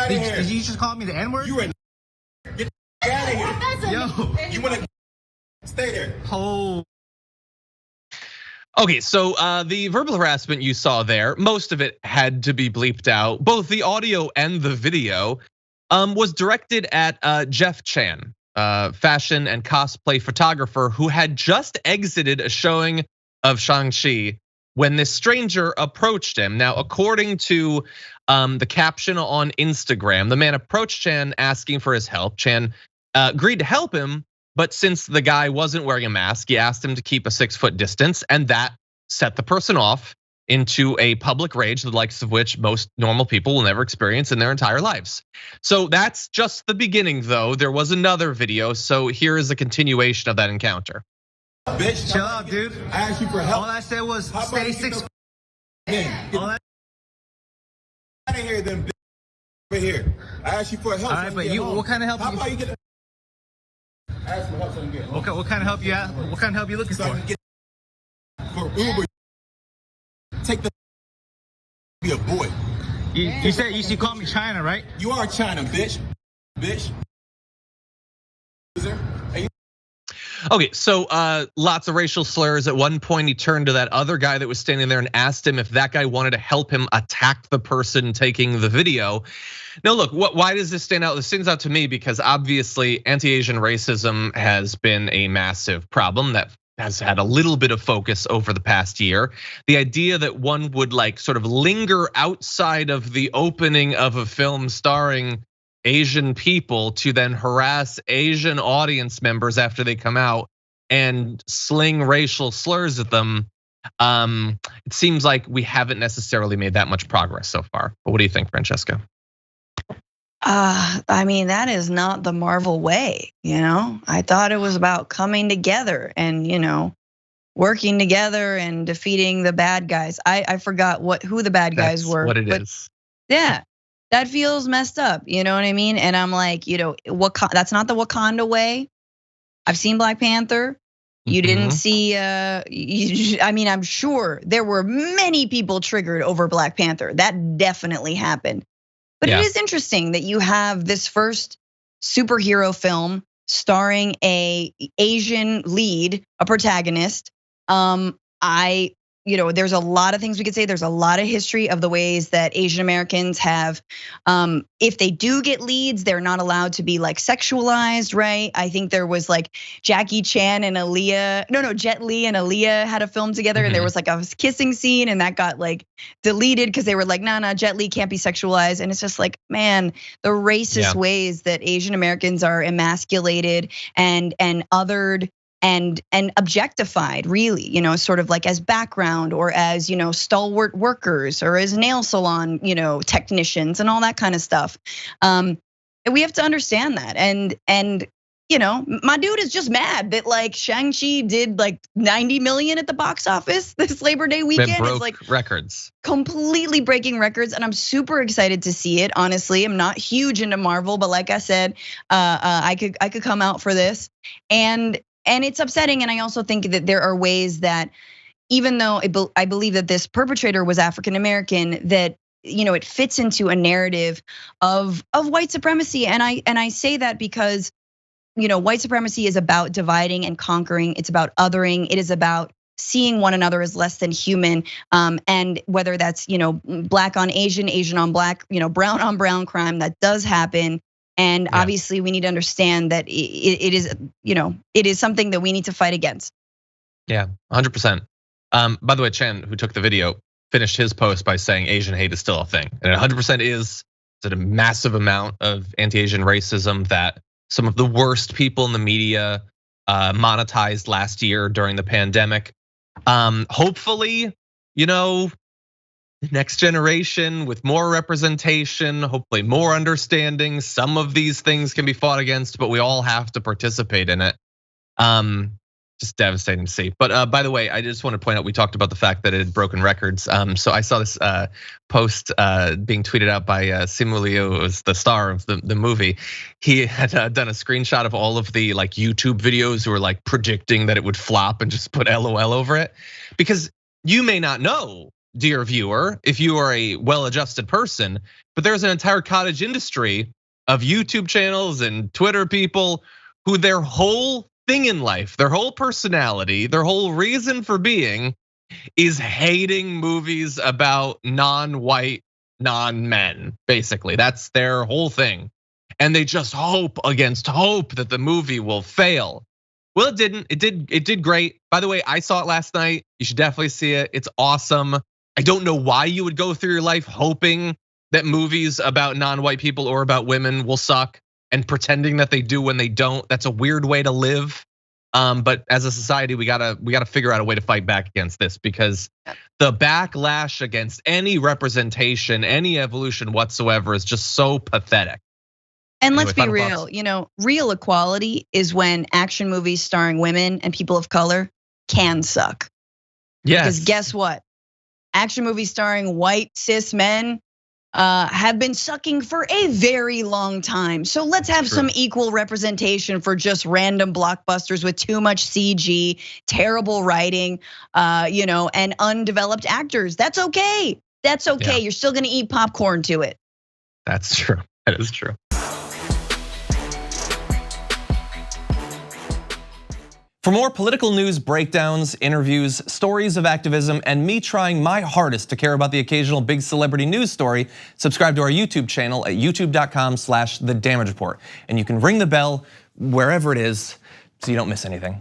out of here. Did you just call me the N-word? You are get out of here. Yo. You want to stay there. Oh. Okay, so the verbal harassment you saw there, most of it had to be bleeped out. Both the audio and the video was directed at Jeff Chan, fashion and cosplay photographer who had just exited a showing of Shang-Chi when this stranger approached him. Now, according to the caption on Instagram, the man approached Chan asking for his help. Chan agreed to help him, but since the guy wasn't wearing a mask, he asked him to keep a 6-foot distance, and that set the person off into a public rage, the likes of which most normal people will never experience in their entire lives. So that's just the beginning, though. There was another video, so here is a continuation of that encounter. Bitch, Chill out, dude. I asked you for help. All I said was stay 6 foot. Get All that. out of here, then. Bitch. Over here. I asked you for help. All right, but you, what kind of help? How about you get? I asked for help so I can get home. Okay, what kind of help you? What kind of help you looking So I for? can get for Uber. Take the be a boy. You said you called me China, right? You are China, bitch. Bitch. Okay, so lots of racial slurs. At one point, he turned to that other guy that was standing there and asked him if that guy wanted to help him attack the person taking the video. Now, look, why does this stand out? This stands out to me because obviously anti-Asian racism has been a massive problem that has had a little bit of focus over the past year. The idea that one would like sort of linger outside of the opening of a film starring Asian people to then harass Asian audience members after they come out and sling racial slurs at them. It seems like we haven't necessarily made that much progress so far. But what do you think, Francesca? I mean, that is not the Marvel way, you know? I thought it was about coming together and, working together and defeating the bad guys. I forgot who the bad guys were. What it is. Yeah, that feels messed up, you know what I mean? And I'm like, that's not the Wakanda way. I've seen Black Panther. You didn't see, I mean, I'm sure there were many people triggered over Black Panther. That definitely happened. But it is interesting that you have this first superhero film starring a Asian lead, a protagonist. There's a lot of things we could say. There's a lot of history of the ways that Asian Americans have, if they do get leads, they're not allowed to be like sexualized, right? I think there was like Jackie Chan and Jet Li and Aaliyah had a film together, and there was like a kissing scene, and that got like deleted because they were like, nah, Jet Li can't be sexualized, and it's just like, man, the racist ways that Asian Americans are emasculated and othered and objectified, really, sort of like as background or as, stalwart workers or as nail salon, technicians and all that kind of stuff. And we have to understand that. And my dude is just mad that like Shang-Chi did like 90 million at the box office this Labor Day weekend. It's like records, completely breaking records, and I'm super excited to see it. Honestly, I'm not huge into Marvel, but like I said, I could come out for this, and it's upsetting. And I also think that there are ways that, even though I believe that this perpetrator was African American, that it fits into a narrative of white supremacy. And I say that because white supremacy is about dividing and conquering. It's about othering. It is about seeing one another as less than human. And whether that's black on Asian, Asian on black, brown on brown crime, that does happen. And obviously we need to understand that it is something that we need to fight against. Yeah, 100%. By the way, Chan, who took the video, finished his post by saying Asian hate is still a thing. And 100% is a massive amount of anti-Asian racism that some of the worst people in the media monetized last year during the pandemic. Hopefully, the next generation with more representation, hopefully more understanding. Some of these things can be fought against, but we all have to participate in it. Just devastating to see. But by the way, I just want to point out, we talked about the fact that it had broken records. So I saw this post being tweeted out by Simu Liu, who was the star of the movie. He had done a screenshot of all of the like YouTube videos who were like predicting that it would flop and just put LOL over it. Because you may not know, dear viewer, if you are a well-adjusted person, but there's an entire cottage industry of YouTube channels and Twitter people who their whole thing in life, their whole personality, their whole reason for being is hating movies about non-white, non-men, basically. That's their whole thing. And they just hope against hope that the movie will fail. Well, it didn't. It did great. By the way, I saw it last night. You should definitely see it. It's awesome. I don't know why you would go through your life hoping that movies about non-white people or about women will suck and pretending that they do when they don't. That's a weird way to live. But as a society, we gotta figure out a way to fight back against this, because the backlash against any representation, any evolution whatsoever is just so pathetic. And Anyway, let's be final real, thoughts. Real equality is when action movies starring women and people of color can suck. Yes. Because guess what? Action movies starring white cis men have been sucking for a very long time. So let's have some equal representation for just random blockbusters with too much CG, terrible writing, and undeveloped actors. That's okay. That's okay. Yeah. You're still gonna eat popcorn to it. That's true. That is true. For more political news breakdowns, interviews, stories of activism, and me trying my hardest to care about the occasional big celebrity news story, subscribe to our YouTube channel at youtube.com/thedamagereport. And you can ring the bell wherever it is so you don't miss anything.